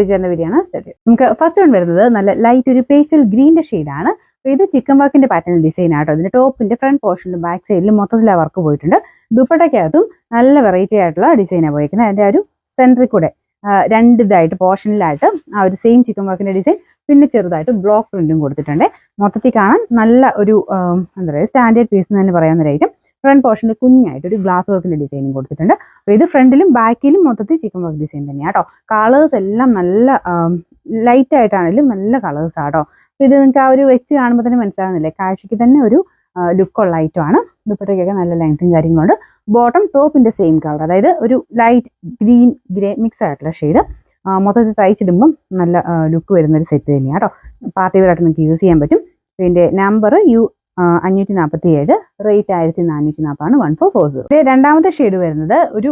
Video ആണ് start ചെയ്യാം. നമുക്ക് ഫസ്റ്റ് വൺ വരുന്നത് നല്ല ലൈറ്റ് ഒരു പേസ്റ്റൽ ഗ്രീൻ്റെ ഷെയ്ഡാണ്. അപ്പോൾ ഇത് ചിക്കൻ വർക്കിന്റെ പാറ്റേൺ ഡിസൈൻ ആട്ടോ. ഇതിന്റെ ടോപ്പിന്റെ ഫ്രണ്ട് പോർഷനിലും ബാക്ക് സൈഡിലും മൊത്തത്തിൽ വർക്ക് പോയിട്ടുണ്ട്. ദുപ്പട്ടയ്ക്കകത്തും നല്ല വെറൈറ്റി ആയിട്ടുള്ള ഡിസൈനാണ് പോയിരിക്കുന്നത്. അതിന്റെ ഒരു സെൻറ്ററിൽ കൂടെ രണ്ടിതായിട്ട് പോർഷനിലായിട്ട് ആ ഒരു സെയിം ചിക്കൻ വർക്കിന്റെ ഡിസൈൻ, പിന്നെ ചെറുതായിട്ട് ബ്ലോക്ക് പ്രിന്റും കൊടുത്തിട്ടുണ്ട്. മൊത്തത്തിൽ കാണാൻ നല്ല ഒരു എന്താ പറയുക സ്റ്റാൻഡേർഡ് പീസ് എന്ന് തന്നെ പറയാവുന്നതായിട്ടും ഫ്രണ്ട് പോർഷനിൽ കുഞ്ഞായിട്ട് ഒരു ഗ്ലാസ് വർക്കിന്റെ ഡിസൈനും കൊടുത്തിട്ടുണ്ട്. അപ്പോൾ ഇത് ഫ്രണ്ടിലും ബാക്കിലും മൊത്തത്തിൽ ചിക്കൻ വർക്ക് ഡിസൈൻ തന്നെയാണ് കേട്ടോ. കളേഴ്സ് എല്ലാം നല്ല ലൈറ്റ് ആയിട്ടാണെങ്കിലും നല്ല കളേഴ്സ് ആട്ടോ. അപ്പോൾ ഇത് നിങ്ങൾക്ക് ആ ഒരു വെച്ച് കാണുമ്പോൾ തന്നെ മനസ്സിലാകുന്നില്ലേ, കാഴ്ചയ്ക്ക് തന്നെ ഒരു ലുക്കുള്ള ഐറ്റമാണ്. ദുപ്പട്ടയ്ക്കൊക്കെ നല്ല ലെങ്ത്തും കാര്യങ്ങളുണ്ട്. ബോട്ടം ടോപ്പിന്റെ സെയിം കളർ, അതായത് ഒരു ലൈറ്റ് ഗ്രീൻ ഗ്രേ മിക്സ് ആയിട്ടുള്ള ഷെയ്ഡ്. മൊത്തത്തിൽ തയ്ച്ചിടുമ്പം നല്ല ലുക്ക് വരുന്നൊരു സെറ്റ് തന്നെയാണ് കേട്ടോ. പാർട്ടി വെയറായിട്ട് നിങ്ങൾക്ക് യൂസ് ചെയ്യാൻ പറ്റും. ഇതിന്റെ നമ്പർ U547, റേറ്റ് 1440, 1440. രണ്ടാമത്തെ ഷെയ്ഡ് വരുന്നത് ഒരു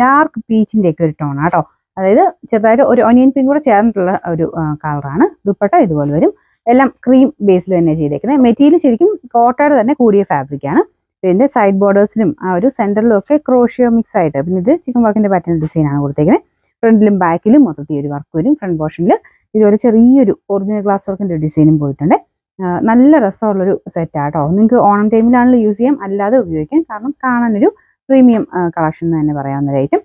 ഡാർക്ക് പീച്ചിന്റെ ഒക്കെ ഒരു ടോൺ ആട്ടോ. അതായത് ചെറുതായിട്ട് ഒരു ഒനിയൻ പിങ്ക് കൂടെ ചേർന്നിട്ടുള്ള ഒരു കളറാണ്. ദുപ്പട്ട ഇതുപോലെ വരും. എല്ലാം ക്രീം ബേസിൽ തന്നെ ചെയ്തേക്കുന്നത്. മെറ്റീരിയൽ ശരിക്കും കോട്ടയുടെ തന്നെ കൂടിയ ഫാബ്രിക് ആണ്. ഇതിന്റെ സൈഡ് ബോർഡേഴ്സിലും ആ ഒരു സെന്ററിലും ഒക്കെ ക്രോഷ്യോ മിക്സ് ആയിട്ട്, പിന്നെ ഇത് ചിക്കൻ വർക്കിന്റെ പാറ്റേൺ ഡിസൈൻ ആണ് കൊടുത്തേക്കുന്നത്. ഫ്രണ്ടിലും ബാക്കിലും മൊത്തത്തിൽ ഒരു വർക്ക് വരും. ഫ്രണ്ട് പോർഷനിൽ ഇതുപോലെ ചെറിയൊരു ഒറിജിനൽ ഗ്ലാസ് വർക്കിന്റെ ഡിസൈനും പോയിട്ടുണ്ട്. നല്ല രസമുള്ളൊരു സെറ്റാട്ടോ. നിങ്ങൾക്ക് ഓണം ടൈമിലാണെങ്കിലും യൂസ് ചെയ്യാം, അല്ലാതെ ഉപയോഗിക്കാം. കാരണം കാണാനൊരു പ്രീമിയം കളക്ഷൻ എന്ന് തന്നെ പറയാവുന്നതായിട്ടും.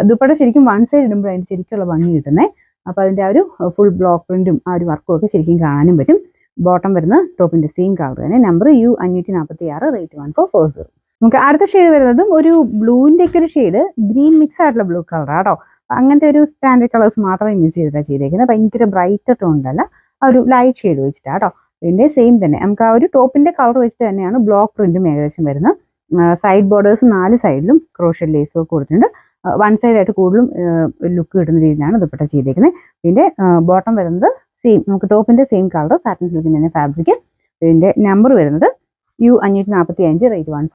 ദുപ്പട്ട ശരിക്കും വൺ സൈഡ് ഇടുമ്പോൾ അതിന് ശരിക്കുള്ള ഭംഗി കിട്ടുന്നത്. അപ്പോൾ അതിൻ്റെ ആ ഒരു ഫുൾ ബ്ലോക്ക് പ്രിന്റും ആ ഒരു വർക്കും ഒക്കെ ശരിക്കും കാണാനും പറ്റും. ബോട്ടം വരുന്ന ടോപ്പിന്റെ സെയിം കളർ തന്നെ. Number U546, rate 1440. നമുക്ക് അടുത്ത ഷെയ്ഡ് വരുന്നതും ഒരു ബ്ലൂവിന്റെ ഒക്കെ ഒരു ഷെയ്ഡ്, ഗ്രീൻ മിക്സ് ആയിട്ടുള്ള ബ്ലൂ കളർ ആട്ടോ. അങ്ങനത്തെ ഒരു സ്റ്റാൻഡേർഡ് കളേഴ്സ് മാത്രമേ യൂസ് ചെയ്തിട്ടാണ് ചെയ്തേക്കുന്നത്. ഭയങ്കര ബ്രൈറ്റ് ടോണിലല്ല, ആ ഒരു ലൈറ്റ് ഷെയ്ഡ് വെച്ചിട്ടാട്ടോ. ഇതിന്റെ സെയിം തന്നെ നമുക്ക് ആ ഒരു ടോപ്പിന്റെ കളർ വെച്ചിട്ട് തന്നെയാണ് ബ്ലോക്ക് പ്രിന്റും ഏകദേശം വരുന്നത്. സൈഡ് ബോർഡേഴ്സ് 4 സൈഡിലും ക്രോഷ്യൽ ലേസും ഒക്കെ കൊടുത്തിട്ടുണ്ട്. വൺ സൈഡായിട്ട് കൂടുതലും ലുക്ക് കിട്ടുന്ന രീതിയിലാണ് ദുപ്പട്ട ചെയ്തേക്കുന്നത്. ഇതിന്റെ ബോട്ടം വരുന്നത് സെയിം, നമുക്ക് ടോപ്പിന്റെ സെയിം കളർ സാറ്റിൻ സിൽക്കിന്റെ തന്നെ ഫാബ്രിക്. ഇതിന്റെ നമ്പർ വരുന്നത് U545, റേറ്റ് 140.